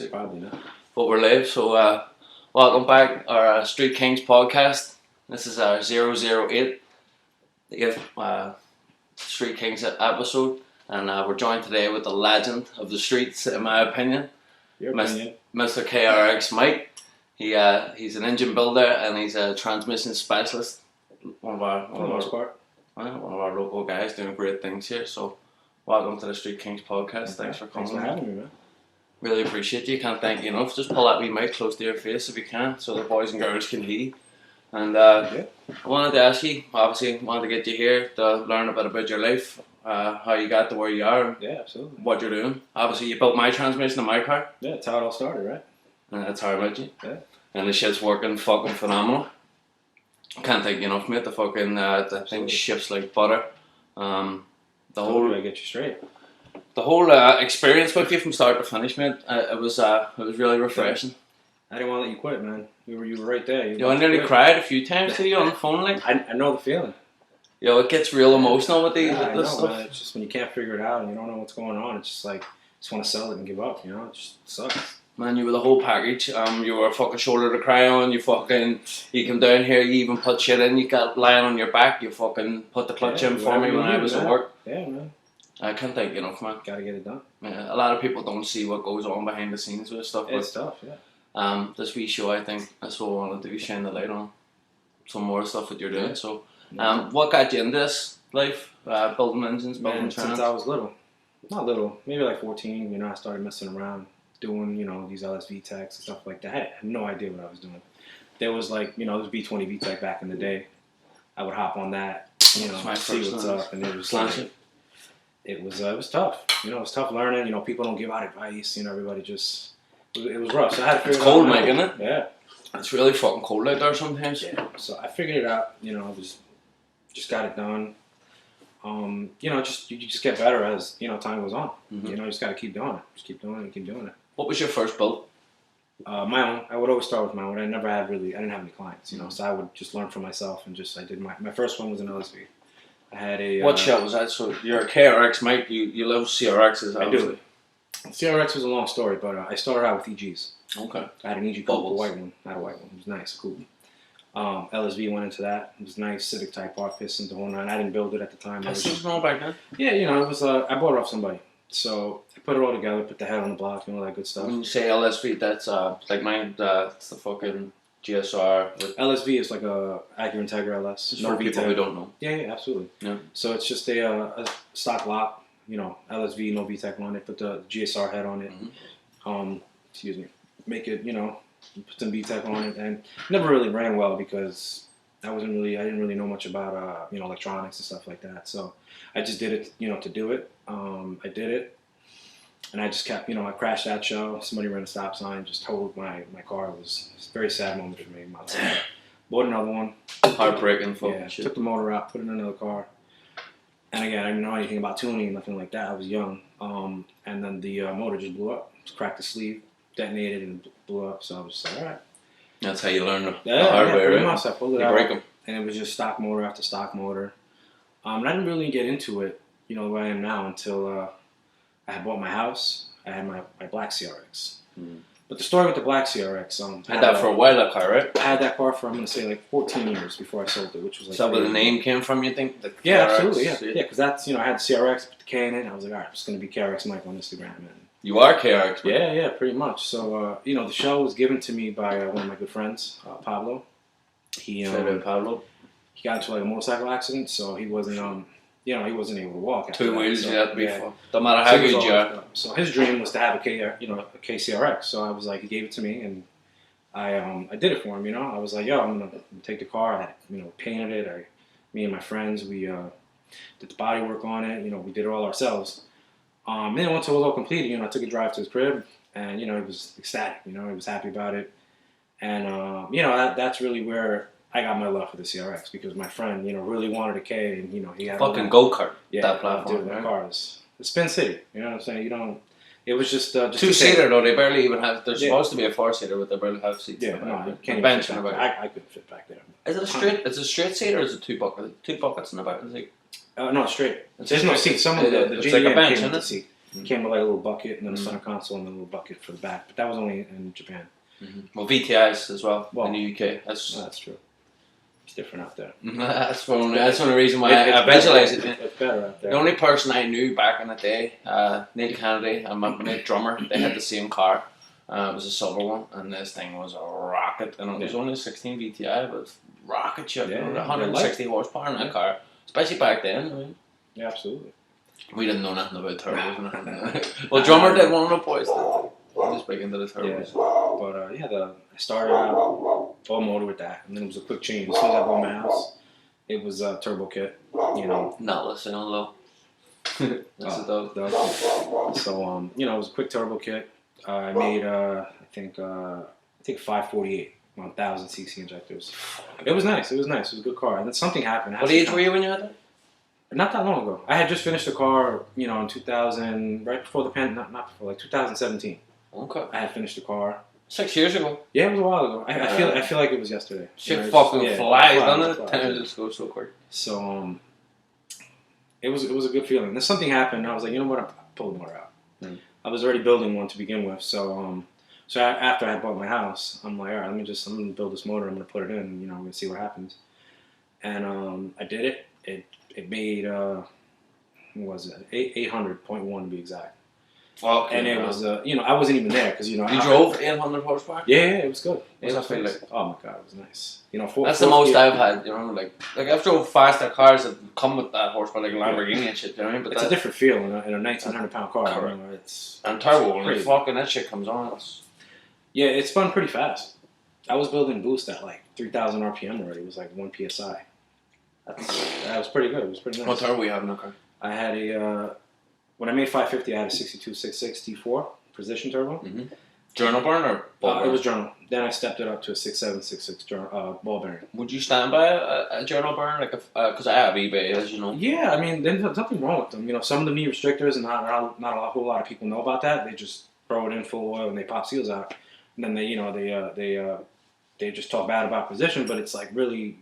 actually. Probably not. But we're live, so welcome back our Street Kings podcast. This is our 008, the 8th Street Kings episode, and we're joined today with the legend of the streets, in my opinion, Your opinion. Mr. KRX Mike. He's an engine builder and he's a transmission specialist. One of our local guys doing great things here. So, welcome to the Street Kings podcast. Thanks for coming. Thanks for having me, man. Really appreciate you. Can't thank you enough. Just pull that wee mic close to your face if you can, so the boys and girls can hear you. And I wanted to ask you, obviously, wanted to get you here to learn a bit about your life, how you got to where you are, Yeah, absolutely. what you're doing. Obviously, you built my transmission in my car. Yeah, that's how it all started, right? And that's how I met you. Yeah. And the shit's working fucking phenomenal. Can't thank you enough, mate. The fucking the thing ships like butter. The whole I get you straight. The whole experience with you from start to finish, mate, it was really refreshing. I didn't want to let you quit, man. You were right there. I nearly cried a few times to you on the phone, like. I know the feeling. It gets real emotional with these. I with this know, stuff. man. It's just when you can't figure it out and you don't know what's going on. It's just like just want to sell it and give up. You know, it just sucks. Man, you were the whole package. You were a fucking shoulder to cry on. You came down here. You even put shit in. You got lying on your back. You fucking put the clutch in for me when I was at work. Yeah, man. I can't thank you enough, man. Gotta get it done. Yeah, a lot of people don't see what goes on behind the scenes with stuff. It's tough, yeah. This wee show, I think that's what I want to do, shine the light on some more stuff that you're doing. Yeah. So, what got you into this life? Building engines, building Man, since I was little. Not little, maybe like 14, I started messing around, doing, these LSV techs and stuff like that. I had no idea what I was doing. There was like, there was B20 VTech back in the day. I would hop on that, see what's up, and it was like, it was tough. It was tough learning. People don't give out advice. Everybody just it was rough. So I had to figure it out. It's cold, Mike, isn't it? Yeah. It's really fucking cold out there sometimes. Yeah. So I figured it out. I just got it done. You just get better as time goes on. Mm-hmm. You just got to keep doing it. Just keep doing it and keep doing it. What was your first build? My own. I would always start with my own. I didn't have any clients. So I would just learn for myself and I did my first one was an LSV. I had a. What shell was that? So you're a KRX Mike. You love CRXs. I do. CRX was a long story, but I started out with EGs. Okay. I had an EG coupe, a white one, not a white one. It was nice, cool. LSV went into that. It was nice, Civic type park piston, the whole nine. I didn't build it at the time. Pistons going back then? Yeah, it was. I bought it off somebody, so I put it all together, put the head on the block, all that good stuff. When you say LSV, that's like mine. It's the fucking GSR. LSV is like a Acura Integra LS. Just for people who don't know. Yeah, absolutely. Yeah. So it's just a stock block. LSV, no VTEC on it. Put the GSR head on it. Mm-hmm. Excuse me. Make it, put some VTEC on it, and never really ran well because I didn't really know much about electronics and stuff like that. So I just did it, to do it. I did it, and I just kept, I crashed that show. Somebody ran a stop sign, just totaled my car. It was a very sad moment for me in my life. Bought another one. Heartbreaking fucking shit. Took the motor out, put it in another car. And again, I didn't know anything about tuning, nothing like that. I was young. And then the motor just blew up. Just cracked the sleeve, detonated, and blew up. So I was just like, all right. That's how you learn the hardware, right? Pretty right? much. I pulled it you out. break them. And it was just stock motor after stock motor. And I didn't really get into it, the way I am now until I had bought my house. I had my black CRX. Mm. But the story with the black CRX, I had that for a while, that car, right? I had that car for, I'm going to say, like 14 years before I sold it, which was like... Is that where the name came from, you think? Yeah, absolutely, yeah. Yeah, because that's, I had the CRX, put the K in it, and I was like, all right, I'm just going to be KRX Mike on Instagram. And you are KRX Mike? Yeah, pretty much. So, the show was given to me by one of my good friends, Pablo. Pablo? He got into like a motorcycle accident, so he wasn't... he wasn't able to walk. Two wheels, you have to be full. Don't matter how good you are. So his dream was to have a KCRX. So I was like, he gave it to me, and I did it for him. I was like, I'm gonna take the car. I painted it. Me and my friends, we did the body work on it. We did it all ourselves. Then once it was all completed, I took a drive to his crib, and he was ecstatic. He was happy about it, and that's really where I got my love for the CRX because my friend, really wanted a K, and he had fucking go-kart. Yeah, that platform. Dude, my car is the Spin City. You know what I'm saying? It was just two-seater though. They barely even have. They're supposed to be a four-seater, but they barely have seats. Yeah, no, you can't bench even fit back. I couldn't fit back there. Is it a straight? Is it a straight seat or is it two buckets? Two buckets in the back of the seat. No, straight. There's no seat. Some of the it's like a bench, isn't it? Seat. It came with like a little bucket and then a center console and then a little bucket for the back. But that was only in Japan. Well, VTIs as well in the UK. That's true. It's different out there. That's the only reason why I visualize it. It's better out there. The only person I knew back in the day, Neil Kennedy and my mate drummer, they had the same car. It was a silver one, and this thing was a rocket. And it was only a 16 VTI, but it was rocket ship. 160 horsepower in that car, especially back then. I mean. Yeah, absolutely. We didn't know nothing about turbos. Well, drummer did, one of the boys did. He was big into the turbos. Yeah. But I started out all motor with that, and then it was a quick change. As soon as I bought my house, it was a turbo kit. Not listening on low. That's a dog. So it was a quick turbo kit. I made I think 548 1000 cc injectors. It was nice. It was a good car. And then something happened. What age were you when you had that? Not that long ago. I had just finished the car, in 2000, right before the pandemic, not before, like 2017. Okay. I had finished the car. 6 years ago. Yeah, it was a while ago. I feel like it was yesterday. Shit fucking flies, doesn't it? Time just goes so quick. So it was a good feeling. Then something happened. And I was like, you know what? I'm pulling the motor out. I was already building one to begin with. So after I bought my house, I'm like, all right, I'm gonna build this motor. I'm gonna put it in. I'm gonna see what happens. And I did it. It made what was it? 800.1 to be exact. Okay. And it was I wasn't even there because you drove 800 horsepower. Yeah, it was good. What's that feel like? Oh my god, it was nice. That's the most I've had. Like I've drove faster cars that come with that horsepower, like Lamborghini and shit. You know what I mean? But it's a different feel in a 1900-pound car. Correct. It's and turbo when fucking that shit comes on. Yeah, it spun pretty fast. I was building boost at like 3,000 RPM already. It was like 1 psi. That was pretty good. It was pretty nice. What turbo you have in that car? I had when I made 550, I had a 6266 T4 precision turbo. Journal burn or ball burn? It was journal. Then I stepped it up to a 6766 ball bearing. Would you stand by a journal burn? Like because I have eBay, as you know. Yeah, I mean, there's nothing wrong with them. Some of the knee restrictors, and not a whole lot of people know about that. They just throw it in full oil and they pop seals out. And then they just talk bad about position, but it's like really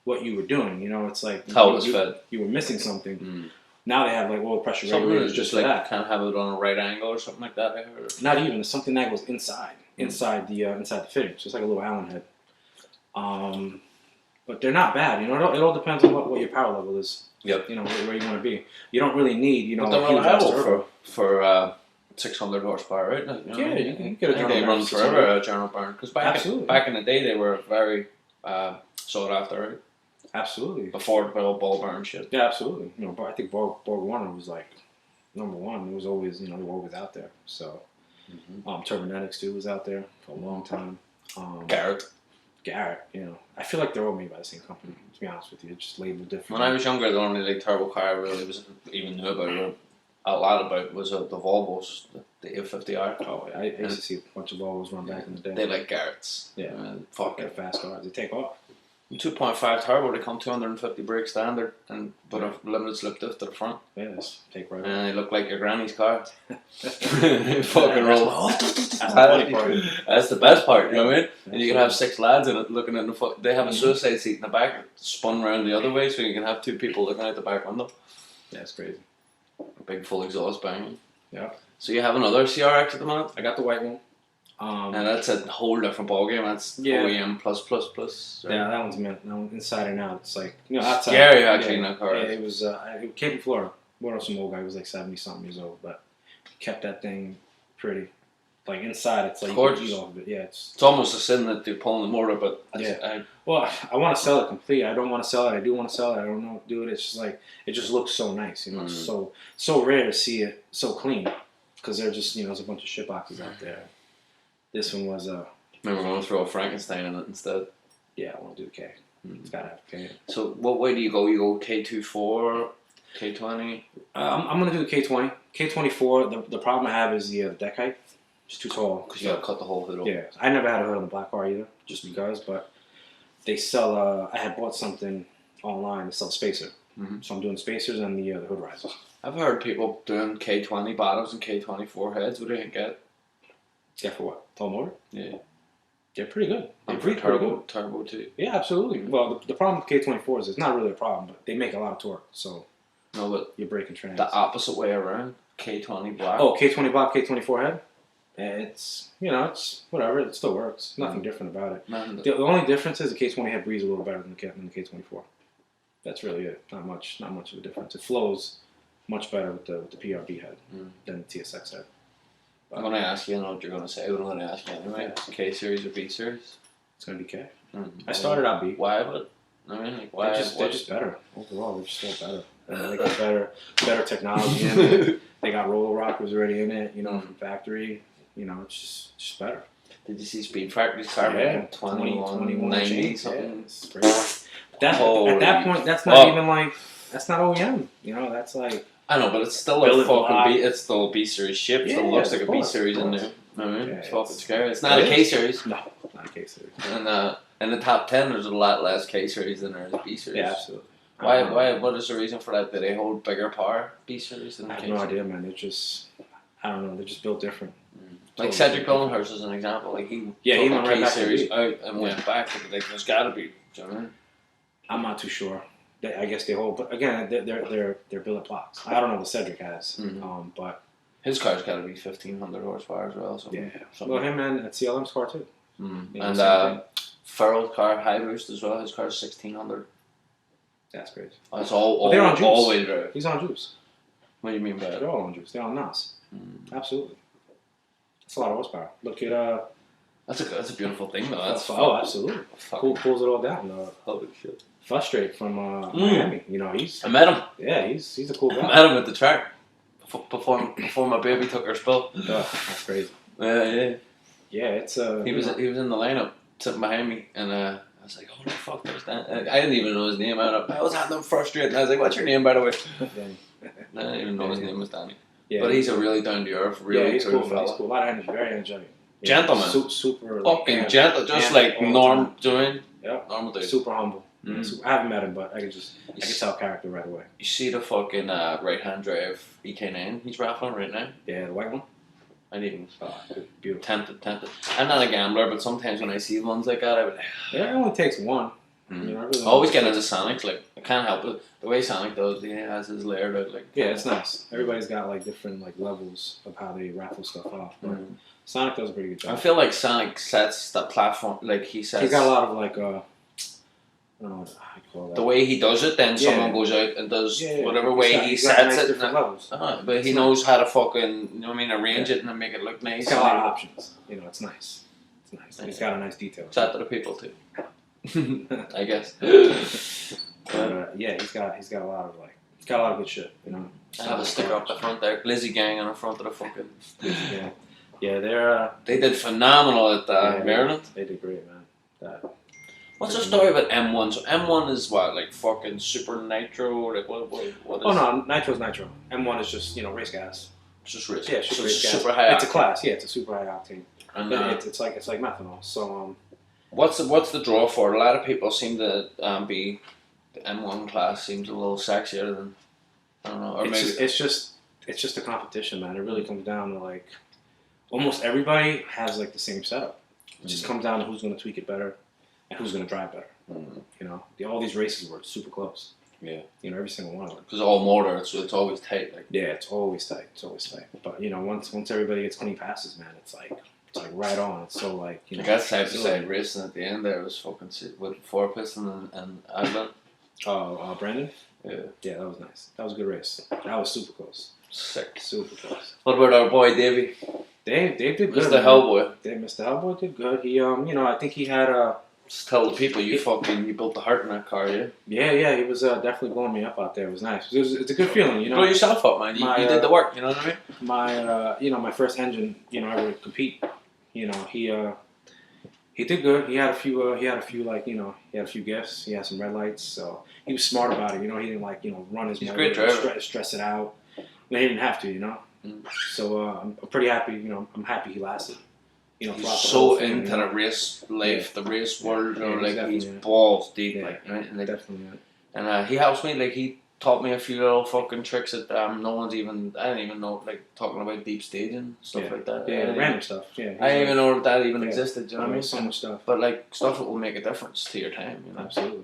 what you were doing. It's like how it was fed. You were missing something. Now they have like oil pressure regulators just like that. Kind of have it on a right angle or something like that. I heard. Not even. It's something that goes inside the fitting. So it's like a little Allen head. But they're not bad. It all depends on what your power level is. Yep. Where you want to be. You don't really need But they're reliable for 600 horsepower, right? You can get a journal burn. They run forever, a journal burn. Because back in the day, they were very sought after, right? Absolutely. Before the ball burn shit. Yeah, absolutely. I think Borg Warner was like number one. It was always, they were always out there. So, Turbonetics too was out there for a long time. Garrett. I feel like they're all made by the same company. To be honest with you, it's just labeled different. When I was younger, the only turbo car I really even knew about it. A lot about was the Volvos, the A50R. Oh, I used to see a bunch of Volvos run back in the day. They like Garrett's. Yeah, fucking fast cars. They take off. 2.5 turbo, they come 250 brake standard, but a limited slip diff to the front. Yeah, just take right. And they look like your granny's car. Fucking roll. That's the funny part. That's the best part. You know what I mean? And you can have 6 lads in it looking in the. They have a suicide seat in the back, spun around the other way, so you can have 2 people looking out the back window. Yeah, it's crazy. Big full exhaust banging. Yeah. So you have another CRX at the moment? I got the white one. And that's a whole different ballgame. That's OEM plus. Right? Yeah, that one's meant. That one inside and out. It's like outside. Scary actually in that car. Yeah, it was. It came from Florida. One of some old guy who was like 70-something years old, but kept that thing pretty. Like inside, it's like you can eat off of it. Yeah, it's almost a sin that they're pulling the motor, but well, I want to sell it complete. I don't want to sell it. I do want to sell it. I don't know what to do it. It's just like it just looks so nice. It's so rare to see it so clean because they're just there's a bunch of shit boxes out there. This one was maybe we're going to throw a Frankenstein in it instead. Yeah, I want to do the K. It's got to have K. So what way do you go? You go K24, K20? I'm going to do the K20. K24, the problem I have is the deck height. It's too tall. Because you got to cut the whole hood off. Yeah, I never had a hood on the black car either, just because. But they sell. I had bought something online. They sell spacer, so I'm doing spacers and the hood risers. I've heard people doing K20 bottoms and K24 heads. What do you get? Yeah, for what? Tall motor? Yeah, they're pretty good. They're pretty good. Turbo too. Yeah, absolutely. Well, the problem with K24s is it's not really a problem, but they make a lot of torque, so no, but you're breaking trans. The opposite way around. K20 black. Oh, K20 block, K24 head. It's it's whatever. It still works. Nothing different about it. The only difference is the K20 head breathes a little better than the K24. That's really it. Not much of a difference. It flows much better with the PRB head than the TSX head. I'm going to ask you, I know what you're going to say, but I'm going to ask you anyway. Yeah. K series or B series? It's going to be K. I started out B. Why? But I mean, like, why? They're just better overall. They're just so better. They got better technology in it. They got roller rockers already in it. From factory. It's just better. Did you see Speed Factory's car? Yeah, 2190 something. Yeah, it's crazy. At that point, that's not even like that's not OEM. That's like. I know, but it's still a fucking B. It's still a B series ship. It still looks like a B series in there. It's fucking scary. It's not a K series. No, not a K series. And in the top 10, there's a lot less K series than there is B series. Yeah, absolutely. Why? What is the reason for that? Do they hold bigger power B series than K series? I have no idea, man. They're just, I don't know. They're just built different. Like Cedric Goldenhurst is an example. Like he took went right K back series out and went back. Like there's got to be. Do you know what I mean? I'm not too sure. I guess they hold, but again, they're billet blocks. I don't know what Cedric has, but his car's got to be 1500 horsepower as well. Something. Well, him and CLM's car too. And Farrell's car, high boost as well. His car's 1600. That's crazy. It's all they're on juice. All way drive. He's on juice. What do you mean by that? They're all on juice. They're on NOS. Absolutely. That's a lot of horsepower. Look at That's a beautiful thing though. That's absolutely. Pulls it all down. Holy shit. Frustrate from Miami. I met him. Yeah, he's a cool guy. I met him at the track before my baby took her spill. Oh, that's crazy. Yeah. It's he was in the lineup sitting behind me, and I was like, "Holy fuck, there's that!" I didn't even know his name. I was at them frustrated. And I was like, "What's your name, by the way?" I didn't even know his name was Danny. Yeah, but he's a really down to earth, really he's cool cool fella. He's cool. A lot of energy, very energetic. Gentleman. Super. Fucking gentle, just like Norm doing. Yeah. Normal dude. Super humble. I haven't met him, but I can tell character right away. You see the fucking right-hand drive EK9 he's raffling right now? Yeah, the white one? I didn't even. Beautiful. Tempted. I'm not a gambler, but sometimes when I see ones like that, I would. Yeah, it only takes one. I always get into Sonic, like, I can't help it. The way Sonic does, he has his layered out, like. Yeah, it's nice. Everybody's got, like, different, like, levels of how they raffle stuff off. But Sonic does a pretty good job. I feel like Sonic sets the platform, like, he sets. He's got a lot of, like, I don't know how you call that. The way he does it, then someone goes out and does whatever way he sets nice it. Different levels. But he knows how to fucking, you know what I mean, arrange it and then make it look nice. He's got a lot of options. It's nice. It's nice. He's got a nice detail. It's out to the people too. I guess. But, he's got a lot of good shit. I have a sticker up the front there, Lizzie Gang on the front of the fucking. Lizzie Gang. Yeah, they did phenomenal at Maryland. They did great, man. What's the story about M1? So M1 is what, like fucking super nitro? Like what is? Oh no, nitro's nitro. M1 is just race gas. It's just race. Yeah, it's race gas. Super high. It's a class. Yeah, it's a super high octane. And it's like methanol. So what's the draw for it? A lot of people seem to be the M1 class seems a little sexier than I don't know. Or it's just a competition, man. It really comes down to like almost everybody has like the same setup. It just comes down to who's going to tweak it better. And who's going to drive better? All these races were super close. Yeah. Every single one of them. Because all motor, it's always tight. Like. Yeah, it's always tight. But once everybody gets clean passes, man, it's like right on. It's so like I got side to side racing at the end. There was fucking with 4-piston and Advent. Oh, Brandon. Yeah. Yeah, that was nice. That was a good race. That was super close. Sick. Super close. What about our boy Davey? Dave did good. Mr. Hellboy. Mr. Hellboy did good. He I think he had Just tell the people you built the heart in that car, yeah? Yeah, he was definitely blowing me up out there. It was nice. It's a good feeling, Blow yourself up, man. You did the work, you know what I mean? My first engine, ever compete. He did good. He had a few gifts. He had some red lights, so he was smart about it. He didn't run his motor, great driver. stress it out. He didn't have to, So I'm pretty happy. I'm happy he lasted. He's so into the race life, the race world. He's balls deep, right? And definitely. And he helps me. Like he taught me a few little fucking tricks that no one's even. I didn't even know, like talking about deep staging stuff like that. Yeah, random stuff. Yeah, I didn't even know that even existed. You know what I mean? So much stuff. But like stuff that will make a difference to your time. Absolutely.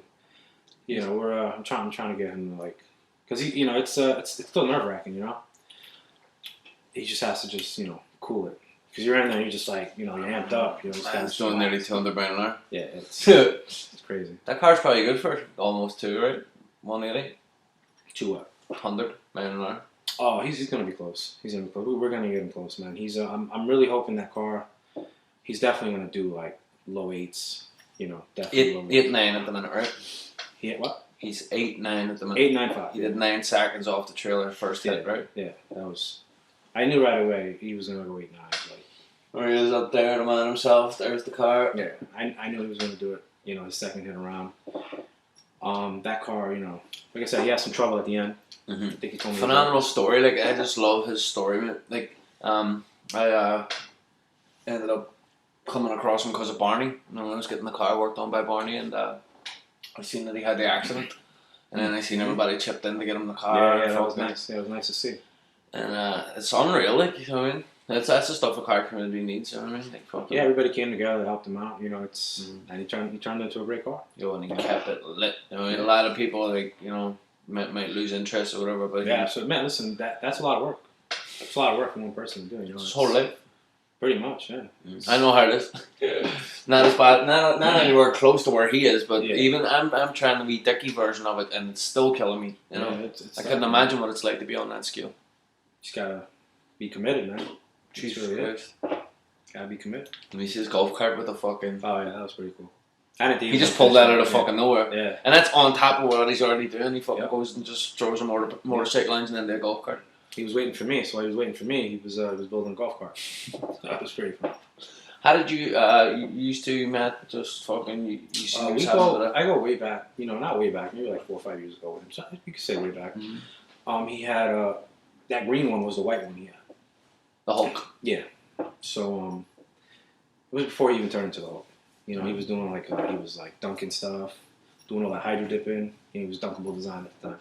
I'm trying to get him because it's still nerve wracking. he just has to just cool it. Because you're in there, you're just like, you're amped up. It's doing nearly 200 miles an hour. Yeah, it's crazy. That car's probably good for almost 2, right? 180? 2 what? 100 miles an hour. Oh, he's gonna be close. He's gonna be close. We're gonna get him close, man. I'm really hoping that car. He's definitely gonna do like low 8s. Definitely low 8, 9 at the minute, right? He hit what? He's 8, 9 at the minute. 8.95. He did 9 seconds off the trailer first hit, right? Yeah, that was. I knew right away he was gonna go 8.9. Where he is up there, the man himself. There's the car. Yeah, I knew he was gonna do it. His second hit around. That car, like I said, he had some trouble at the end. Mm-hmm. I think he told me. Phenomenal story. Like, I just love his story, man. Like, I ended up coming across him because of Barney. I was getting the car worked on by Barney, and I seen that he had the accident, and then I seen everybody chipped in to get him the car. Yeah, that was nice. Yeah, it was nice to see. And it's unreal, like, you know what I mean? That's the stuff a car community needs, you know what I mean? Like, yeah, everybody came together to help him out. And he turned it into a great car. And he kept it lit. You know, a lot of people, like, might lose interest or whatever, but yeah. So man, listen, that's a lot of work. It's a lot of work for one person to do. His whole life. Pretty much, yeah. I know how it is. Not as bad, not anywhere close to where he is, but even I'm trying the wee Dickie version of it, and it's still killing me. I couldn't imagine what it's like to be on that scale. Just gotta be committed, man. Jesus Christ. Gotta be committed. Let me see his golf cart with the fucking. Oh yeah, that was pretty cool. And he just pulled that out of fucking nowhere. Yeah. And that's on top of what he's already doing. He fucking goes and just throws a motorcycle engine into a golf cart. He was waiting for me, so while he was waiting for me, he was building a golf cart. That was pretty fun. How did you used to, Matt, just fucking, you see I go way back, not way back, maybe like 4 or 5 years ago with him. So you could say way back. Mm-hmm. He had, that green one was the white one he had. The Hulk? Yeah. So, it was before he even turned into the Hulk. He was doing he was dunking stuff, doing all that hydro dipping. He was dunkable design at the time.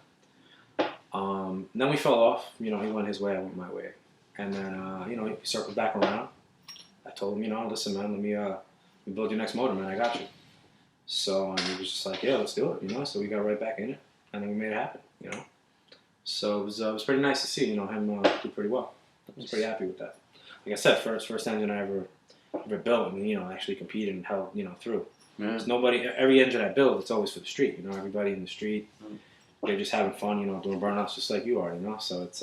Then we fell off. He went his way, I went my way. And then, he circled back around. I told him, listen, man, let me build your next motor, man. I got you. So he was just like, yeah, let's do it, So we got right back in it, and then we made it happen, So it was pretty nice to see, him do pretty well. I was pretty happy with that. Like I said, first engine I ever built, and actually competed and held, through. Yeah. Every engine I build, it's always for the street. Everybody in the street, they're just having fun, doing burnouts just like you are, So it's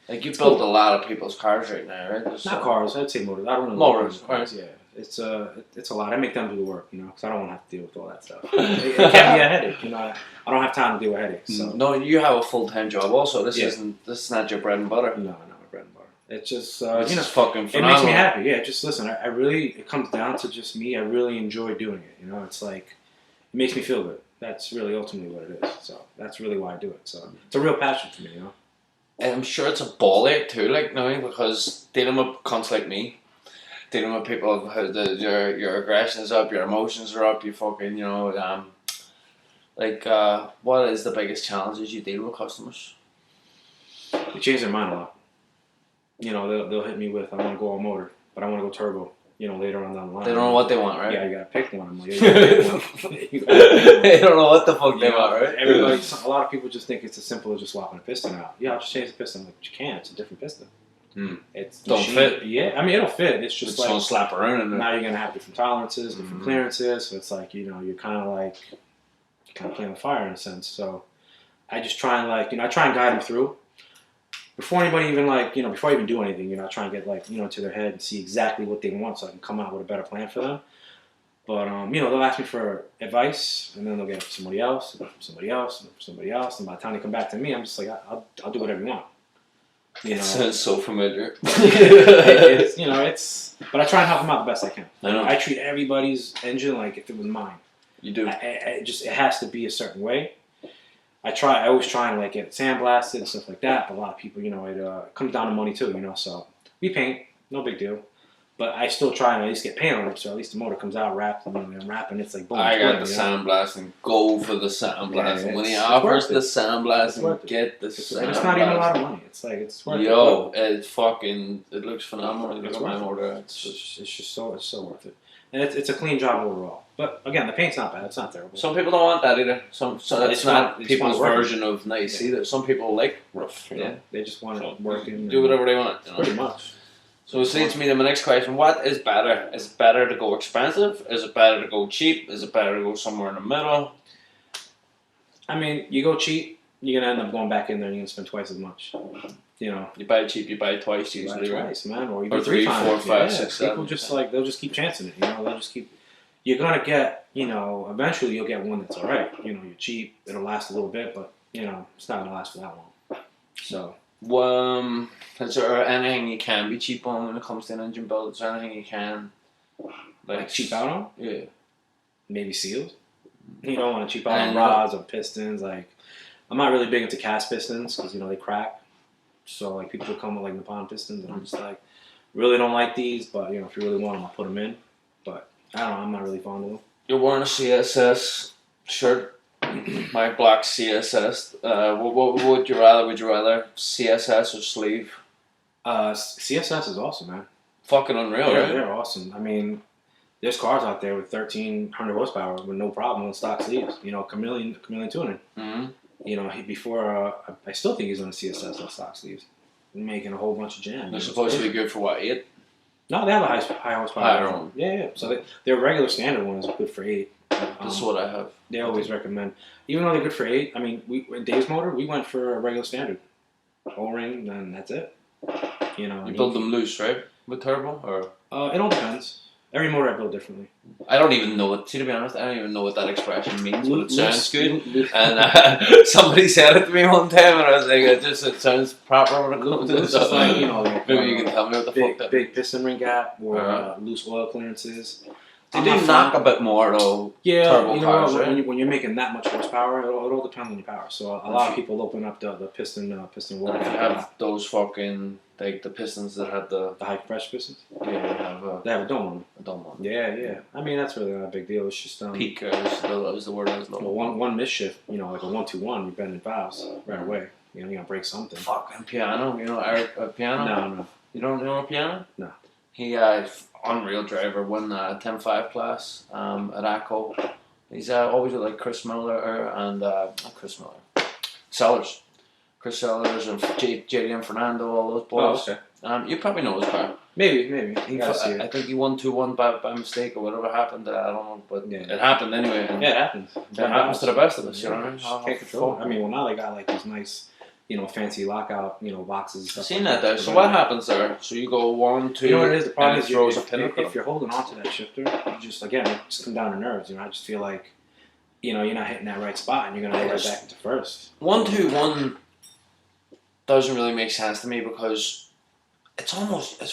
like you built a lot of people's cars right now, right? Not cars, I'd say motors. I don't really motors, cars. Yeah, it's a lot. I make them do the work, because I don't want to have to deal with all that stuff. It can be a headache, I don't have time to deal with headaches. So. No, you have a full-time job also. This is not your bread and butter. No, not my bread and butter. It's just it's fucking phenomenal. It makes me happy. Yeah, just listen. I really, it comes down to just me. I really enjoy doing it. It's like it makes me feel good. That's really ultimately what it is. So that's really why I do it. So it's a real passion for me, And I'm sure it's a ball ache too, because dealing with cunts like me, dealing with people who your aggression is up, your emotions are up, you fucking, what is the biggest challenges you deal with customers? They change their mind a lot. They'll hit me with, I want to go all motor, but I want to go turbo. Later on down the line. They don't know what they want, right? Yeah, you gotta pick one. I'm like, you gotta pick one. They don't know what the fuck they want, right? A lot of people just think it's as simple as just swapping a piston out. Yeah, I'll just change the piston. But you can't. It's a different piston. It's don't fit. Yeah, I mean it'll fit. It's just don't slap around in it. Now you're gonna have different tolerances, different clearances. So it's like you're kind of playing with fire in a sense. So I just try and I try and guide them through. Before anybody even before I even do anything, I try and get into their head and see exactly what they want so I can come out with a better plan for them. But they'll ask me for advice, and then they'll get it from somebody else, and from somebody else, and from somebody else, and by the time they come back to me, I'm just like, I'll do whatever you want. It sounds so familiar. But I try and help them out the best I can. I know. I treat everybody's engine like if it was mine. You do. It has to be a certain way. I always try and get it sandblasted and stuff like that, but a lot of people, it comes down to money too, so we paint, no big deal, but I still try and at least get paint on it, so at least the motor comes out wrapped, and I'm wrapping, it's like boom. I got the sandblasting, go for the sandblasting. When he offers the sandblasting, get the sandblasting. It's not even a lot of money, it's worth it. Yo, it looks phenomenal. Look at my motor. It's so worth it. And it's a clean job overall. But again, the paint's not bad. It's not terrible. Some people don't want that either. So that's not it's people's fun working. version of nice Yeah. either. Some people like rough. You know? They just want So it working. do whatever they want. You know? Pretty much. So this leads me to my next question. What is better? Is it better to go expensive? Is it better to go cheap? Is it better to go somewhere in the middle? I mean, you go cheap, you're gonna end up going back in there and you're gonna spend twice as much. You know. You buy cheap, you buy twice You buy usually, right? twice, man. Or you Or do 3, 4, times. 5, 6, People 7. just like, they'll just keep chancing it, you know, they'll just keep, you're gonna get, you know, eventually you'll get one that's alright. You know, you're cheap, it'll last a little bit, but, you know, it's not gonna last for that long. So. Is there anything you can be cheap on when it comes to an engine build? Is there anything you can Like cheap out on? Yeah. Maybe seals. You don't want to cheap out And on rods or pistons. Like, I'm not really big into cast pistons because, you know, they crack. So, like, people come with, like, Nippon pistons, and I'm just like, really don't like these, but, you know, if you really want them, I'll put them in. But, I don't know, I'm not really fond of them. You're wearing a CSS shirt. My black CSS. What would you rather? Would you rather CSS or sleeve? CSS is awesome, man. Fucking unreal, right? They're awesome. I mean, there's cars out there with 1,300 horsepower with no problem with stock sleeves. You know, Chameleon tuning. Mm-hmm. You know, before I still think he's on a CSS with stock sleeves, making a whole bunch of jam. They're supposed to be good for what, 8? No, they have a high horsepower. Higher one. Yeah. So their regular standard one is good for 8. This is what I have. They always recommend, even though they're good for 8. I mean, in Dave's motor, we went for a regular standard O-ring, and that's it. You know, You build them loose, right? With turbo, or it all depends. Every motor I build differently. I don't even know it. See, to be honest, I don't even know what that expression means, but it sounds good. Loose. And somebody said it to me one time, and I was like, it sounds proper when it comes to It's just like, you know, maybe you can tell me what the fuck that. Big piston ring gap or loose oil clearances. They do knock a bit more though. Yeah, turbo you know cars, what, right? when you're making that much horsepower, it all depends on your power. So a lot of people open up the piston wall. And if you have those fucking like the pistons that had the high pressure pistons, they have a dome on them. a dome on. Yeah. I mean, that's really not a big deal. It's just Peak was the word I was looking for. one mischief. You know, like a 1-2-1, you're bending valves right away. You know, you're gonna break something. Fucking piano, you know, Eric piano. No. You don't know a piano? No. He unreal driver, won 10-5 class at ACO. He's always with like Chris Miller and not Chris Miller, Sellers. Chris Sellers and JD and Fernando, all those boys. Oh, okay. You probably know his car. Maybe. I think he won 2-1 by mistake or whatever happened. I don't know, but Yeah. it happened anyway. And Yeah, it happens. that happens to the best of us, you know what I mean? Just can't control it. I mean, well, now they got like these nice, you know, fancy lockout, you know, boxes. And I've stuff seen like that there. So what happens there? So you go 1, 2, You know what it is? The problem and is it throws a if pinnacle. you're holding on to that shifter, you just, again, it just come down to nerves. You know, I just feel like, you know, you're not hitting that right spot and you're going to go right back into first. 1, 2, 1 doesn't really make sense to me because it's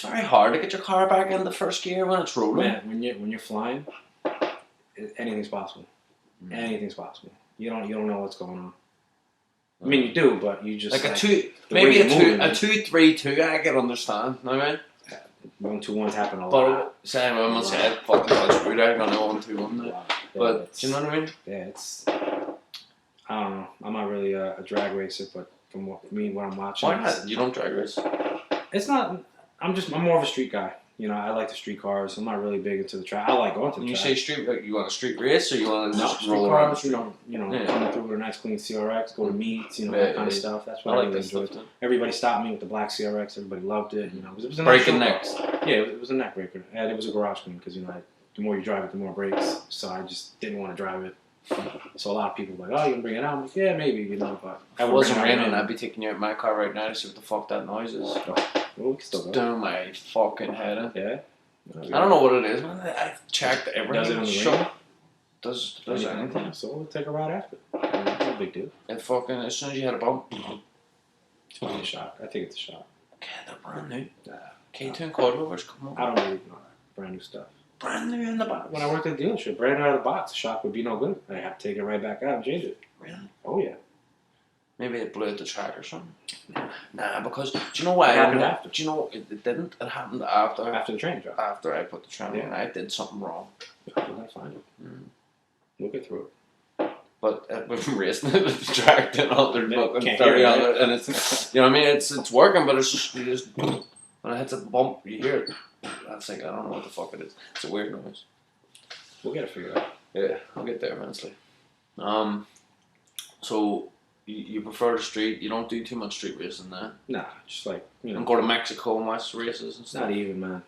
very hard to get your car back in the first gear when it's rolling. Man, when you're flying, anything's possible. Anything's possible. You don't know what's going on. I mean, you do, but you just Like a way you're moving, 2-3-2, I can understand. Know what I mean? 1-2-1s happen a lot. But same, I must say, fucking got screwed out on 1-2-1 now. But do you know what I mean? Yeah, it's. I don't know. I'm not really a drag racer, but from what I'm watching, Why not? You don't drag race. it's not. I'm more of a street guy. You know, I like the street cars. I'm not really big into the track. I like going to the When you track. say street, like you want a street race or you want to just street roll around? cars, coming through with a nice clean CRX, go to meets, Yeah, that kind of yeah. stuff. That's I what I like really that enjoyed. stuff too. Everybody stopped me with the black CRX. Everybody loved it. You know, it was a nice Breaking show car. necks. Yeah, it was a neck breaker, and it was a garage queen because the more you drive it, the more breaks. So I just didn't want to drive it. So a lot of people were like, "Oh, you can bring it out?" I'm like, "Yeah, maybe," but If it wasn't raining, I'd be taking you out my car right now to see what the fuck that noise is. Well, we can still go. Down my fucking head. In. Yeah. I don't know what it is, man. I've checked everything. Does it on the Show- radio? Does anything? So we'll take a ride after. No big deal. It fucking as soon as you hit a bump. It's probably a shot. I think it's a shot. Okay, they're brand new. Nah, K2 quadrovers, come on. I don't really know brand new stuff. Brand new in the box. When I worked at the dealership, brand new out of the box, the shock would be no good. I have to take it right back out and change it. Really? Oh yeah. Maybe it blew at the track or something. Nah, because do you know why? It happened after. Do you know it didn't? It happened after. After the train drop. After I put the trim in, Yeah. I did something wrong. We're gonna find it. We'll get through it. But we've been racing it at the track, then all their fucking Can't 30 hear it, on right? it, and it's you know what I mean. It's working, but it's just when it hits a bump, you hear it. That's like I don't know what the fuck it is. It's a weird noise. We'll get it figured out. Yeah, I'll get there eventually. So you prefer the street? You don't do too much street racing now? Nah, just like, you know. And go to Mexico and watch races and stuff? Not even, man.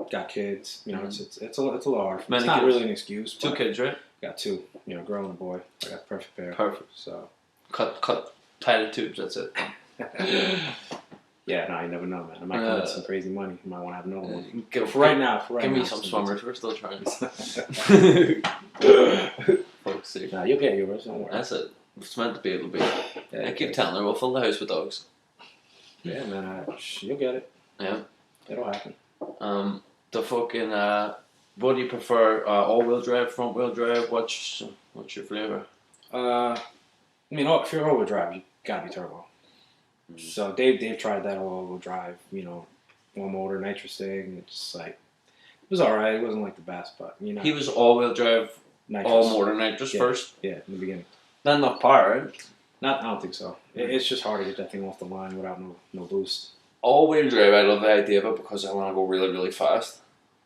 Got kids. You know, Mm-hmm. it's a little hard. Many It's not kids? really an excuse. 2 kids, right? Got 2. You know, girl and a boy. I got the perfect pair. Perfect. So. Cut tighter tubes, that's it. Yeah, no, you never know, man. I might come with some crazy money. You might want to have another one. Give, Right now, give me some swimmers. We're still trying. Fuck's sake. Nah, you'll get yours. Don't worry. That's it. It's meant to be. It'll be. Yeah, I keep telling her we'll fill the house with dogs. Yeah, man. You'll get it. Yeah. It'll happen. The fucking what do you prefer? All-wheel drive, front-wheel drive? What's your flavor? I mean, if you're all-wheel drive, you gotta be turbo. So they've tried that all-wheel drive. You know, one motor nitrous thing. It's like it was all right. It wasn't like the best, but you know. He was all-wheel drive, nitrous. all motor nitrous first. Yeah, in the beginning. Not enough power, right? I don't think so. It's just hard to get that thing off the line without no boost. All-wheel drive, I love the idea of it because I want to go really, really fast.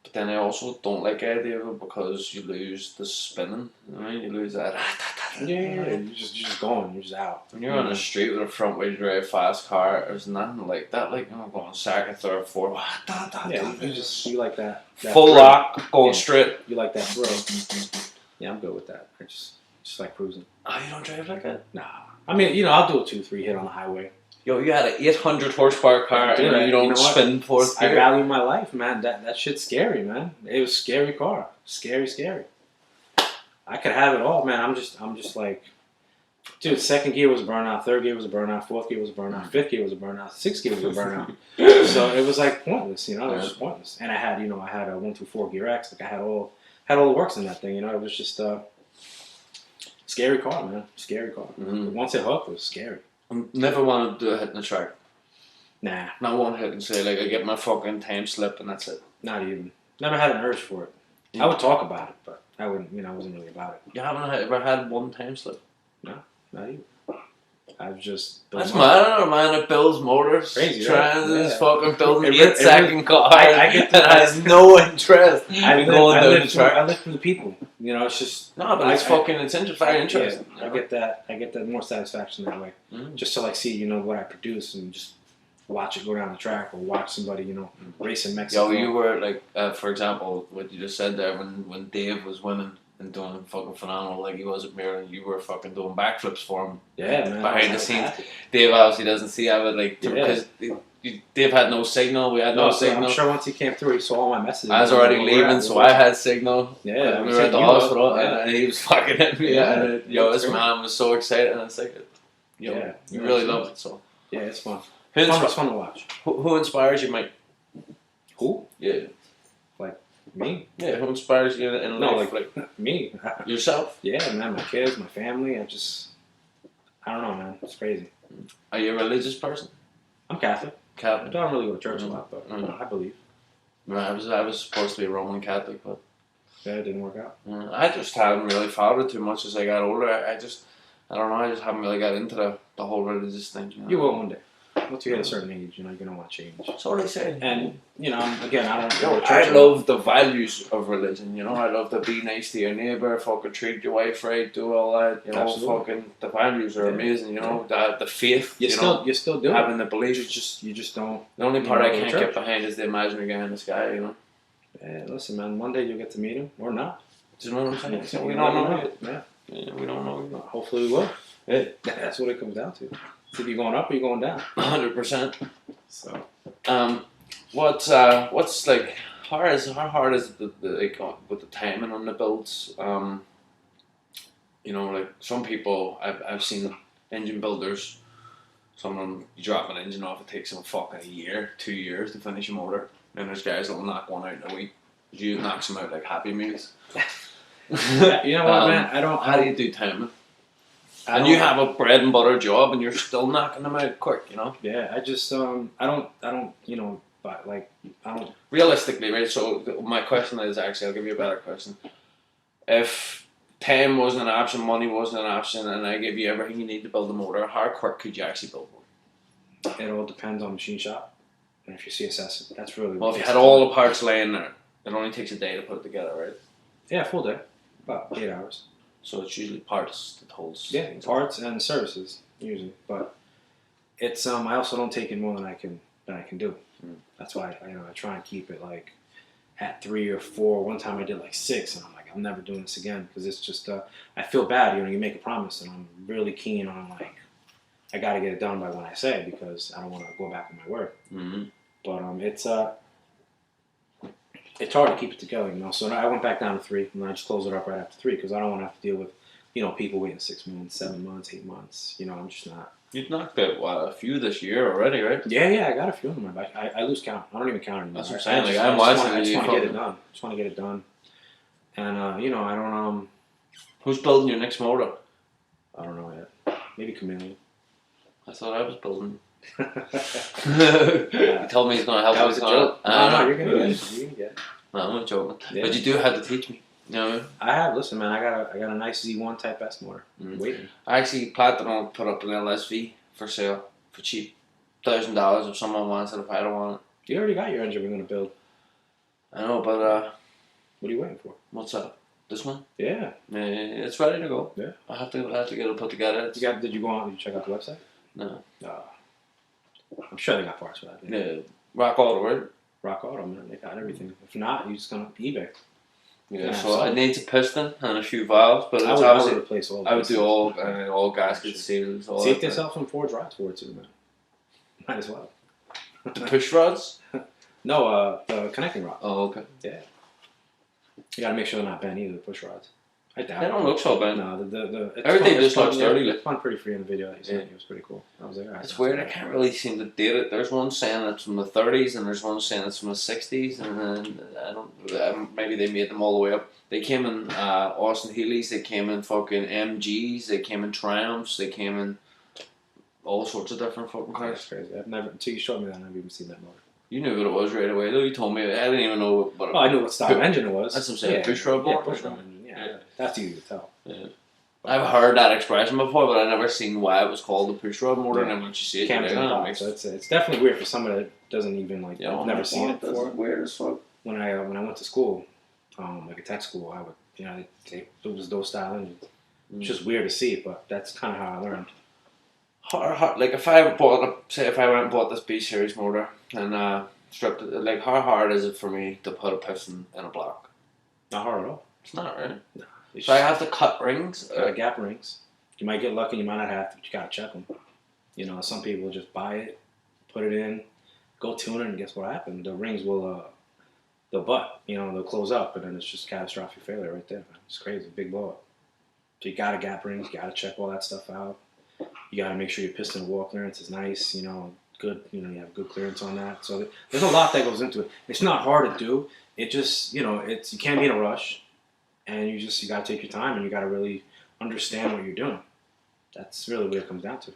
But then I also don't like the idea of it because you lose the spinning. You know, you lose that. Yeah. You're just going. You're just out. When you're on the street with a front-wheel drive fast car, there's nothing like that. Like, I'm going second, third, fourth. Yeah, you like that Full thrill. lock, going straight. You like that thrill. Yeah, I'm good with that. I just like cruising. Oh, you don't drive like that? Nah. I mean, you know, I'll do a 2-3 hit on the highway. Yo, you had an 800 horsepower car Dude, and you don't you know what? spin fourth I gear. value my life, man. That shit's scary, man. It was a scary car. Scary. I could have it all, man. I'm just like, dude, second gear was a burnout, third gear was a burnout, fourth gear was a burnout, fifth gear was a burnout, sixth gear was a burnout. So it was like pointless, you know. It was just pointless. And I had a 124 gear X. Like I had all the works in that thing, you know. It was just scary car, man. Scary car. Mm-hmm. Once it hooked, it was scary. Never wanted to do a hit in the track. Nah, Not one hit and say, like, I get my fucking time slip and that's it. not even. Never had an urge for it. I would talk about it, but I wouldn't. You know, I wasn't really about it. You haven't ever had one time slip? Not even. I've just. That's mad, man. It builds motors, Crazy, right? transit, Yeah. fucking building It 8-second cars. I get and has no interest in going down the track. I live for the people. You know, it's just. No, but it's very interesting. Yeah, I get that more satisfaction that way. Just to like see, you know, what I produce and just watch it go down the track or watch somebody, you know, race in Mexico. Yo, you were like, for example, what you just said there when Dave was winning and doing fucking phenomenal like he was at Mirror, you were fucking doing backflips for him. Yeah, man. Behind the scenes. Dave obviously doesn't see how it, like, because Dave had no signal, we had no signal. I'm sure once he came through, he saw all my messages. I was already leaving, so I had signal. Yeah, we were at the hospital, yeah. and he was fucking at me. Yeah, and this man was so excited, and it's like, you really love it. So yeah, it's fun. It's fun to watch. Who inspires you, Mike? Who? Yeah, Me? yeah. Who inspires you in life? Like me. Yourself? Yeah, man. My kids, my family. I don't know, man. It's crazy. Are you a religious person? I'm Catholic. I Catholic. don't really go to church a lot, but I believe. I was supposed to be a Roman Catholic, but Yeah, it didn't work out. I just haven't really followed it too much as I got older. I don't know. I just haven't really got into the whole religious thing. You know? You will one day. Once you hit a certain age, you know, you're gonna want to change. That's what I say. And you know, again, I don't Yo, go to I church. love the values of religion, you know. I love to be nice to your neighbour, fucking treat your wife right, do all that, you know. Absolutely. Fucking the values are amazing, you know. The faith, You still do having it. the belief. You just don't. The only part I go to can't church. get behind is the imaginary guy in the sky, you know. Yeah, listen, man. One day you'll get to meet him, or not. Do you know what I'm saying? Yeah, we you don't never know know. yet. Yeah. Yeah, we don't know. Hopefully we will. Yeah. That's what it comes down to. It's either you're going up or you're going down. 100%. So. What's like how hard is it like with the timing on the builds? You know, like some people I've seen engine builders. Some of them, you drop an engine off, it takes them fucking a year, 2 years to finish a motor. And there's guys that'll knock one out in a week. You knocks them out like Happy Meals. You know what, man? How do you do timing? And you have a bread and butter job, and you're still knocking them out quick, you know. Yeah, I just I don't you know, but like I don't. Realistically, right? So my question is actually, I'll give you a better question. If time wasn't an option, money wasn't an option, and I give you everything you need to build a motor, how quick could you actually build one? It all depends on machine shop, and if you CSS, that's really. Well, if you had all the parts laying there, it only takes a day to put it together, right? Yeah, full day. About 8 hours. So it's usually parts that holds. Yeah, things parts and services usually, but it's I also don't take in more than I can do. That's why I try and keep it like at 3 or 4. One time I did like 6, and I'm like, I'm never doing this again because it's just I feel bad. You make a promise, and I'm really keen on like I got to get it done by when I say because I don't want to go back on my word. Mm-hmm. But it's hard to keep it together, So I went back down to 3, and I just closed it up right after 3 because I don't want to have to deal with people waiting 6 months, 7 months, 8 months. I'm just not. You've knocked out a few this year already, right? Yeah, I got a few on my back. I lose count. I don't even count anymore. That's what I'm saying. I just want to get it done. Just want to get it done. And I don't. Who's building your next motor? I don't know yet. Maybe Chameleon. I thought I was building. He told me he's going to help That me. was a joke. No, you're gonna get it. You're gonna get it. No, I'm not joking. Yeah. But you do have to teach me. You know what I mean? I have. Listen, man. I got a nice Z1 Type S motor. Waiting. I actually planned on put up an LSV for sale for cheap, $1,000 if someone wants it. If I don't want it, You already got your engine we're gonna build. I know. But what are you waiting for? what's that? This one? Yeah. It's ready to go. Yeah. I have to get it put together. Did you go on? Did you check out the website? No. I'm sure they got parts for that. Yeah. Rock Auto, right? Rock Auto, man. They got everything. If not, you just gonna eBay. Yeah. So it needs a piston and a few valves, but it's I would obviously replace all. I would do all gaskets, seals, all See that. if they sell some Ford rods for it too, man. Might as well. The push rods? No, the connecting rod. Oh, okay. Yeah. You gotta make sure they're not bent either. The push rods. I doubt. They don't look so bad. No, it's everything fun, just looks dirty. It's fun pretty free in the video that you sent. It was pretty cool. I was like, all right. It's weird. I can't really seem to date it. There's one saying it's from the 30s, and there's one saying it's from the 60s, and then I don't. Maybe they made them all the way up. They came in Austin Healey's. They came in fucking MGs. They came in Triumphs. They came in all sorts of different fucking cars. That's crazy. I've never until you showed me that. I've never even seen that motor. You knew what it was right away, though. You told me. I didn't even know what. I knew what style engine it was. That's what I'm saying. Yeah, Push rod motor. push rod engine. Yeah, that's easy to tell. Yeah. I've heard that expression before, but I've never seen why it was called the push rod motor. Yeah. And then once you see it, Can't you're like, so it's definitely weird for someone that doesn't even like. I've never seen it before. Weird as fuck. When I went to school, like a tech school, I would it was those style engines. It's just weird to see, but that's kind of how I learned. Hard, like if I went and bought this B series motor and stripped it, like how hard is it for me to put a piston in a block? Not hard at all. It's not, right? No. So I have to cut rings. Gap rings. You might get lucky, you might not have to, but you gotta check them. Some people just buy it, put it in, go tune it, and guess what happened? The rings will, they'll butt. They'll close up, and then it's just catastrophic failure right there. Man. It's crazy, big blow up. So you gotta gap rings, you gotta check all that stuff out. You gotta make sure your piston and wall clearance is nice. Good. You have good clearance on that. So there's a lot that goes into it. It's not hard to do. It just, it's you can't be in a rush, and you gotta take your time, and you gotta really understand what you're doing. That's really what it comes down to.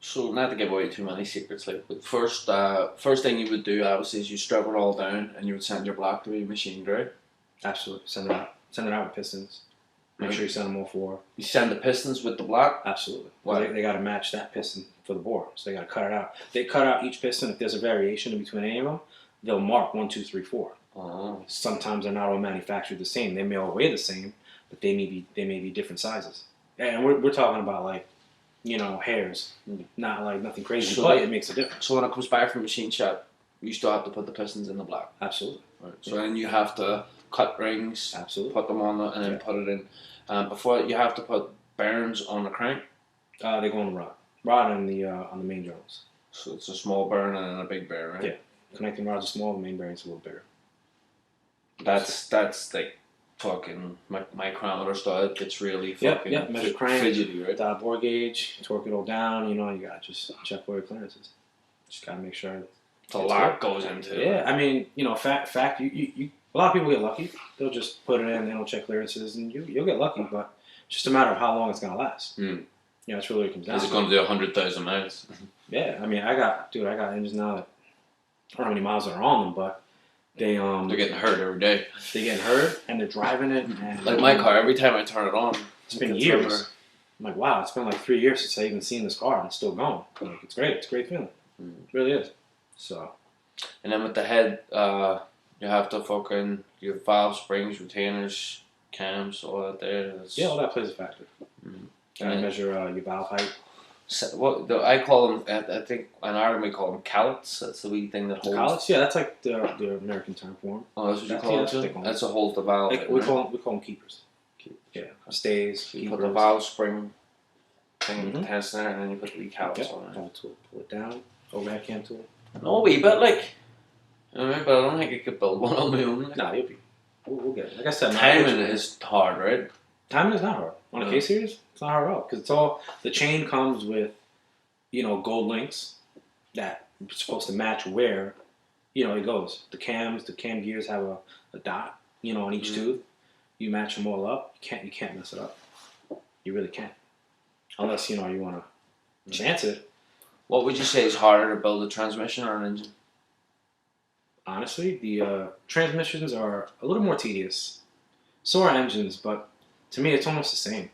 So not to give away too many secrets, like the first thing you would do obviously is you strip it all down and you would send your block to be machined, right? Absolutely. Send it out with pistons. Make sure you send them all 4. You send the pistons with the block? Absolutely. Why? They got to match that piston for the bore, so they got to cut it out. They cut out each piston. If there's a variation in between any of them, they'll mark 1, 2, 3, 4. Oh. Sometimes they're not all manufactured the same. They may all weigh the same, but they may be different sizes. And we're talking about like, hairs, not like nothing crazy, So but it makes a difference. So when it comes back from machine shop, you still have to put the pistons in the block. Absolutely. Right. So then you have to cut rings, Absolutely. put them on and then put it in. Before you have to put bearings on the crank. They go on the rod on the main journals. So it's a small bearing and then a big bearing, right? Yeah. Connecting rods are small. The main bearing's a little bigger. That's like fucking micrometer style. It gets really fucking measure crank, fidgety, right? Bore gauge, torque it all down. You gotta just check where your clearance is. Just gotta make sure. A lot goes into it. Yeah, I mean, fact, you a lot of people get lucky. They'll just put it in, they don't check clearances, and you'll get lucky. But it's just a matter of how long it's gonna last. That's really what it comes down to. Is it going to do 100,000 miles? Yeah, I mean, I got engines now that I don't know how many miles are on them, but they're getting hurt every day. They're getting hurt, and they're driving it. And, like my car, every time I turn it on, it's been years. I'm like, wow, it's been like 3 years since I even seen this car, and it's still going. Like, it's great. It's a great feeling. It really is. So. And then with the head, you have to fucking your valve springs, retainers, cams, all that there. Yeah, all that plays a factor. Mhm. And I measure your valve height. I call them. I think in Ireland we call them callets. That's the wee thing that holds. Collets? Yeah, that's like the American term for them. Oh, that's what you That's- call yeah, it that's what too? they call That's a hold the valve. Like, we call them keepers. Yeah, stays. You put keepers. the valve spring thing Mhm. test in it, and then you put the wee callets Yep. on it. Have a tool. Pull it down. Overhead cam tool. No, a wee bit like. You know what I mean? But I don't think I could build one on my own. Like. Nah, you'll be. We'll get it. Like I said, Timing is hard, right? timing is not hard. On a K series, it's not hard at all because it's all the chain comes with, gold links that are supposed to match where, it goes. The cam gears have a dot, on each tooth. You match them all up. You can't mess it up. You really can't, unless you want to chance it. What would you say is harder to build, a transmission or an engine? Honestly, the transmissions are a little more tedious. So are engines, but to me, it's almost the same.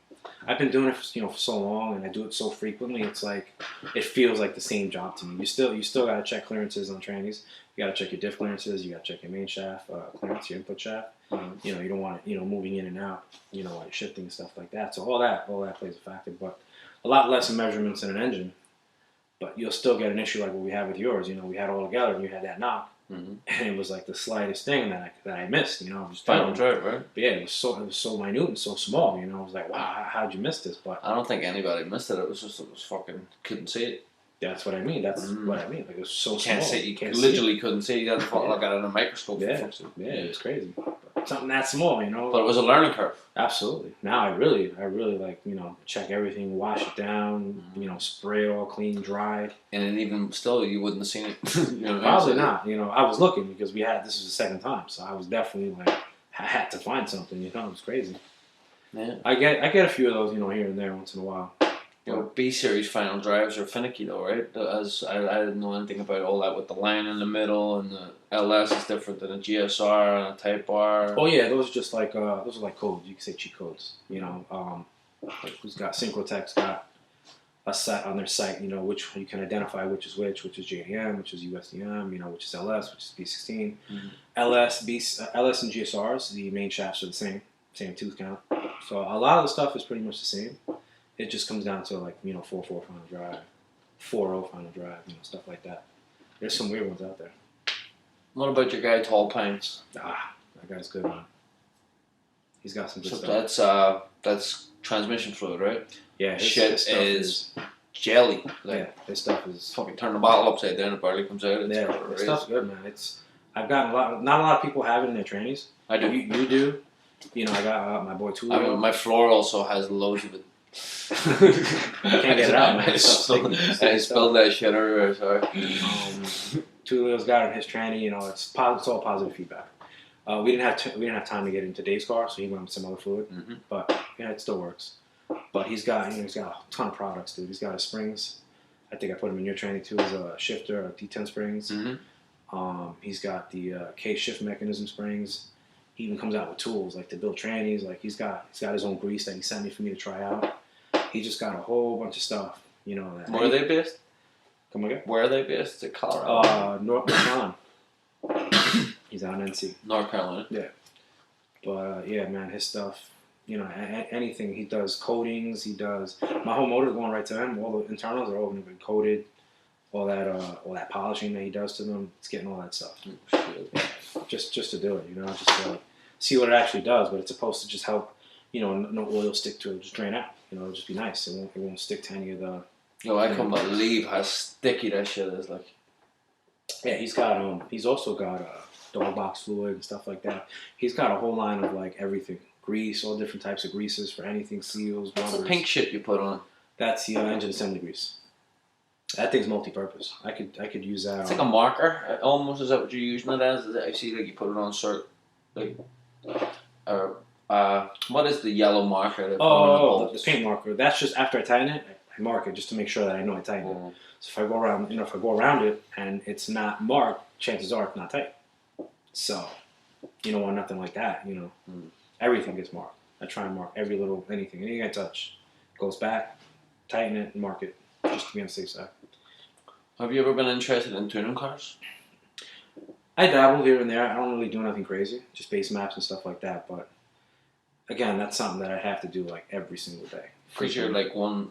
I've been doing it, for so long, and I do it so frequently. It's like it feels like the same job to me. You still got to check clearances on trannies. You got to check your diff clearances. You got to check your main shaft clearance, your input shaft. You don't want it, moving in and out. While you're shifting and stuff like that. So all that plays a factor, but a lot less measurements in an engine. But you'll still get an issue like what we had with yours. We had all together, and you had that knock. And it was like the slightest thing that I missed, just Final drive, right? But yeah, it was so minute and so small, I was like, wow, how'd you miss this? But I don't think anybody missed it. It was fucking couldn't see it. that's what I mean. That's what I mean. Like, it was so Can't small. see. You can't literally see couldn't see. You had to look at it in a microscope. it. Yeah, it was crazy. But something that small, But it was a learning curve. Absolutely. Now I really like, check everything, wash it down, spray it all clean, dried. And then even still, you wouldn't have seen it. Probably not. I was looking because this was the second time, so I was definitely like, I had to find something. It was crazy. Yeah. I get a few of those, here and there once in a while. B series final drives are finicky though, right? As I didn't know anything about all that with the line in the middle, and the LS is different than a GSR and a Type R. Oh yeah, those are just like those are like codes. You can say cheat codes. Like who's got Synchrotech's got a set on their site. Which you can identify which is JDM, which is USDM. Which is LS, which is B16. LS and GSRs. The main shafts are the same tooth count. So a lot of the stuff is pretty much the same. It just comes down to like 4.4 final drive, 4.0 final drive, stuff like that. There's some weird ones out there. What about your guy Tall Pines? That guy's good, man. He's got some good stuff. So that's transmission fluid, right? Yeah, his shit stuff is jelly. His stuff is fucking turn the bottle upside down, it barely comes out. His stuff's good, man. I've gotten not a lot of people have it in their trannies. I do. You do. I got my boy Tulio. My floor also has loads of it. I can't get it out, man. I spilled that shit everywhere. Sorry. Tulio's got it in his tranny. It's all positive feedback. We didn't have time to get into Dave's car, so he went with some other fluid. But it still works. But he's got a ton of products, dude. He's got his springs. I think I put him in your tranny too as a shifter, a D10 springs. He's got the K shift mechanism springs. He even comes out with tools like to build trannies. Like he's got his own grease that he sent me for me to try out. He just got a whole bunch of stuff. Where are they based? Come again? Where are they based? Is it Colorado? North Carolina. He's out in NC. North Carolina. Yeah. But yeah, man, his stuff. Anything he does, coatings. He does. My whole motor's going right to him. All the internals are all going to be coated. All that polishing that he does to them, it's getting all that stuff. Just to do it, just to see what it actually does. But it's supposed to just help, no oil stick to it, just drain out. It'll just be nice. It won't stick to any of the. I can't believe how sticky that shit is. Like, yeah, he's also got dog box fluid and stuff like that. He's got a whole line of like everything, grease, all different types of greases for anything, seals. What's the pink shit you put on? That's the engine assembly grease. That thing's multi-purpose. I could use that. It's like a marker. Almost, is that what you're using it as? I see like you put it on what is the yellow marker? The paint marker. That's just after I tighten it, I mark it just to make sure that I know I tightened it. So if I go around, it and it's not marked, chances are it's not tight. So you don't want nothing like that. Everything gets marked. I try and mark every little anything I touch goes back, tighten it, and mark it. Just to be on the safe side. Have you ever been interested in tuning cars? I dabble here and there. I don't really do nothing crazy, just base maps and stuff like that. But again, that's something that I have to do like every single day. Because you're like one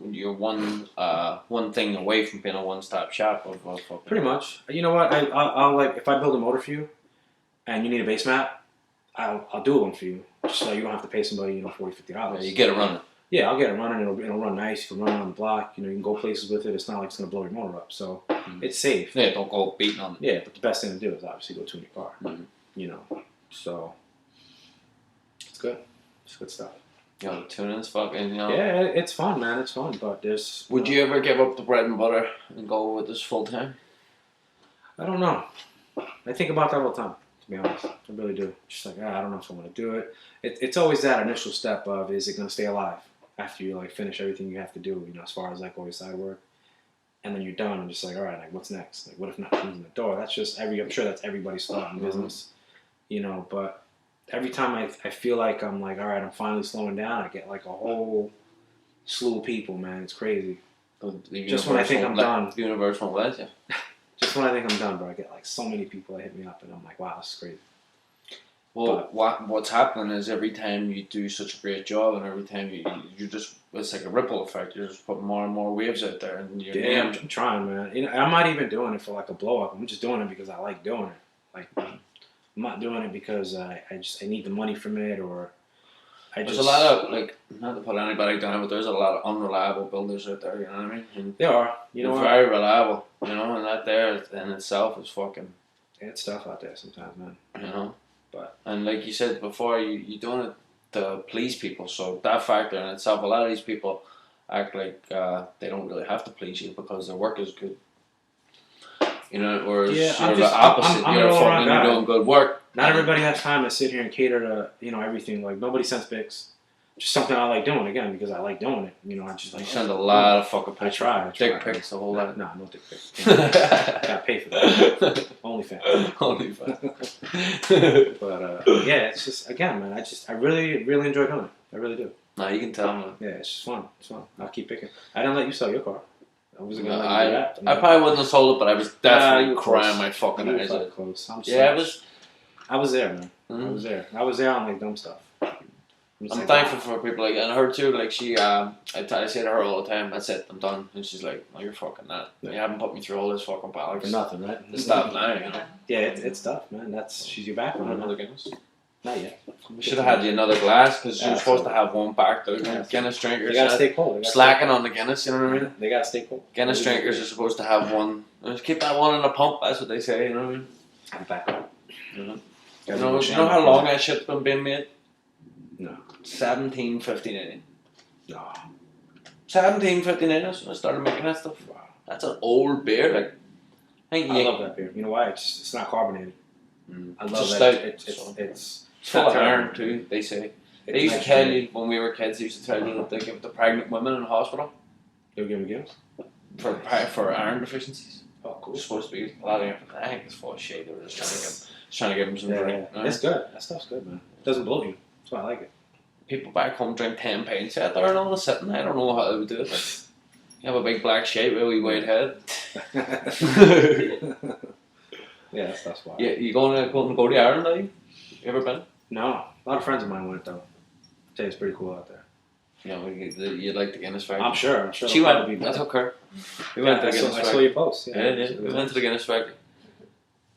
thing away from being a one-stop shop of Pretty much. You know what? I'll like if I build a motor for you, and you need a base mat, I'll do one for you, just so you don't have to pay somebody $40-$50. Yeah, you get it running. Yeah, I'll get it running. It'll run nice. You can run it on the block. You can go places with it. It's not like it's gonna blow your motor up. So it's safe. Yeah, don't go beating on it. Yeah, but the best thing to do is obviously go tune your car. So it's good. It's good stuff. Tuning's fucking. Yeah, it's fun, man. It's fun, but there's. Would you ever give up the bread and butter and go with this full time? I don't know. I think about that all the time. To be honest, I really do. Just like I don't know if I want to do it. It's always that initial step of is it gonna stay alive after you like finish everything you have to do. As far as like all your side work, and then you're done. I'm just like, all right, like what's next? Like what if nothing comes in the door? That's just I'm sure that's everybody's thought in business. But every time I feel like I'm like, all right, I'm finally slowing down, I get like a whole slew of people, man. It's crazy. Just when I think I'm done. The universe won't let you. Just when I think I'm done, bro, I get like so many people that hit me up, and I'm like, wow, this is crazy. Well, what's happening is every time you do such a great job, and every time you just, it's like a ripple effect. You're just putting more and more waves out there, and I'm trying, man. I'm not even doing it for like a blow up. I'm just doing it because I like doing it. Like, I'm not doing it because I need the money from it, or there's a lot of like, not to put anybody down, but there's a lot of unreliable builders out there. You know what I mean? And there are. they're very reliable. And that there in itself is fucking. It's tough out there sometimes, man. But and like you said before, you're doing it to please people. So that factor in itself, a lot of these people act like they don't really have to please you because their work is good. Whereas you're the opposite. You're doing good work. Not everybody has time to sit here and cater to everything. Like nobody sends pics. Just something I like doing again because I like doing it. I just like you send a lot of fucking pictures. I try. Dick pics, a whole lot. No dick pics. Gotta pay for that. OnlyFans. But yeah, it's just again, man. I really really enjoy doing it. I really do. No, you can tell, man. Yeah, it's just fun. It's fun. I'll keep picking. I didn't let you sell your car. I wasn't gonna let you do that. I probably wouldn't have sold it, but I was definitely crying my fucking eyes out. Close. I was there, man. Mm-hmm. I was there on like dumb stuff. I'm thankful for people like and her too. Like she, I say to her all the time, "That's it, I'm done." And she's like, "No, you're fucking not. You haven't put me through all this fucking bollocks for nothing, right? Stop now, Yeah, it's tough, man. She's your background. Another Guinness. Not yet. We should have had you another glass because you're supposed to have one back. Though Guinness drinkers, they gotta stay cold. Slacking on the Guinness, you know what I mean? They gotta stay cold. Guinness drinkers are supposed to have one. Just keep that one in a pump. That's what they say. You know what I mean? I'm back up. You know how long that shit's been being made? No. 1759. No. 1759 is when I started making that stuff. Wow. That's an old beer. Like, I love that beer. You know why? It's not carbonated. I love that. It's full of iron too. They say. They used to tell you when we were kids. They used to tell you that they give it to pregnant women in the hospital. They would give them Guinness for iron deficiencies. Oh, cool. It's supposed to be a lot of information. I think it's full of shit. They were just trying to give them some drink. Yeah. It's good. That stuff's good, man. It doesn't bloat you. That's why I like it. People back home drink 10 pints out there and all of a sudden I don't know how they would do it. You have a big black shape with a wee white head. Yeah, that's why. Yeah, you going to go to Ireland, are you? You ever been? No. A lot of friends of mine went though. I'd say it's pretty cool out there. You like the Guinness factory? I'm sure. She went. I took her. We went to the Guinness factory. I saw your post. Yeah. We went to the Guinness factory.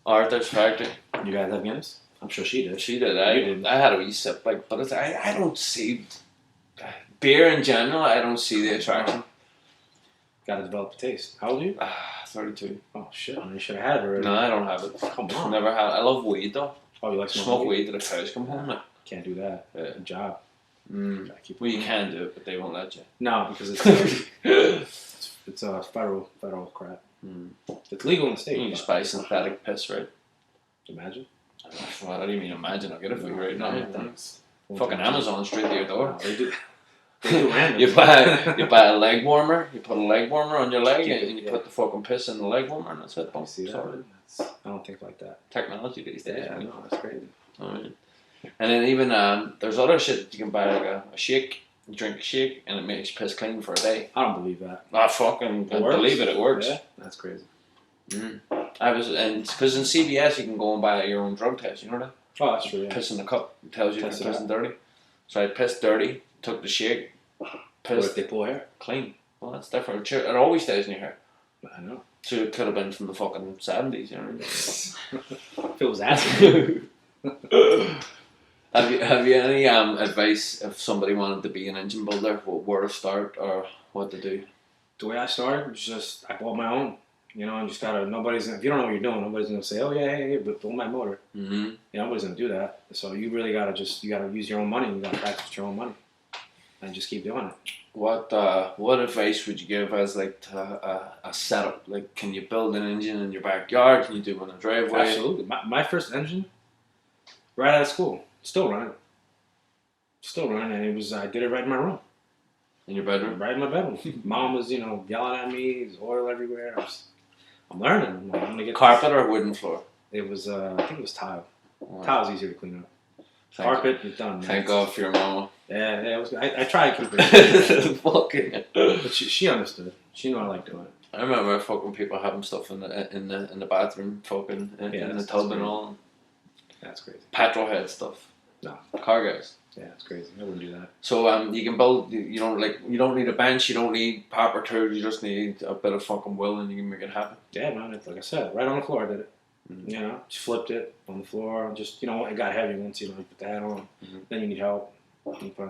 Arthur's factory. You guys have Guinness? I'm sure she did. She did. I had a wee sip, but I don't see beer in general. I don't see the attraction. Got to develop a taste. How old are you? 32. Oh shit! You should have had it already. No, I don't have it. Come on. Never had it. I love weed though. Oh, you like smoke weed till the cows come home? Now. Can't do that. Yeah. Good job. Well, you can do it, but they won't let you. No, because it's federal crap. It's legal in the state. You just buy synthetic piss, right? Imagine. What do you mean imagine? I'll get it for you right now. Thanks. Fucking Amazon straight to your door. They do random. You buy a leg warmer. You put a leg warmer on your leg, and you put the fucking piss in the leg warmer, and that's it. You see that? I don't think like that. Technology these days. Yeah, no, that's crazy. Alright. And then even there's other shit that you can buy, like a shake. You drink a shake, and it makes piss clean for a day. I don't believe that. I fucking believe it. It works. Yeah, that's crazy. Because in CVS you can go and buy your own drug test. You know that? Oh, that's true. Yeah. Piss in the cup. It tells you if you're pissing dirty. So I pissed dirty, took the shake, What pissed if they pull hair? clean. Well, that's different. It always stays in your hair. I know. So it could have been from the fucking 70s, you know. If it was acid. Have you any advice if somebody wanted to be an engine builder, where to start or what to do? The way I started was just I bought my own. You know, and just gotta. If you don't know what you're doing, nobody's gonna say, "Oh yeah, hey, but build my motor." Mm-hmm. You know, nobody's gonna do that. So you really gotta you gotta use your own money. You gotta practice with your own money, and just keep doing it. What advice would you give as like a setup? Like, can you build an engine in your backyard? Can you do one in a driveway? Absolutely. My first engine, right out of school, still running, and it was I did it right in my room. In your bedroom? Right in my bedroom. Mom was, yelling at me. There's oil everywhere. I'm learning. I'm gonna get Carpet or wooden floor? It was, I think it was tile. Oh, Tile's easier to clean up. Carpet, you're done. Man. Thank God for your mama. Yeah, it was. I tried to keep it. Fucking. But she understood. She knew I liked doing it. I remember fucking people having stuff in the bathroom, fucking in the tub and all. That's crazy. Petrol head stuff. No. Car guys. Yeah, it's crazy. I wouldn't do that. So you can build. You don't need a bench. You don't need paper tools. You just need a bit of fucking will, and you can make it happen. Yeah, man. It's like I said, right on the floor. I did it. Mm-hmm. Just flipped it on the floor. Just it got heavy once you put the hat on. Mm-hmm. Then you need help. You put on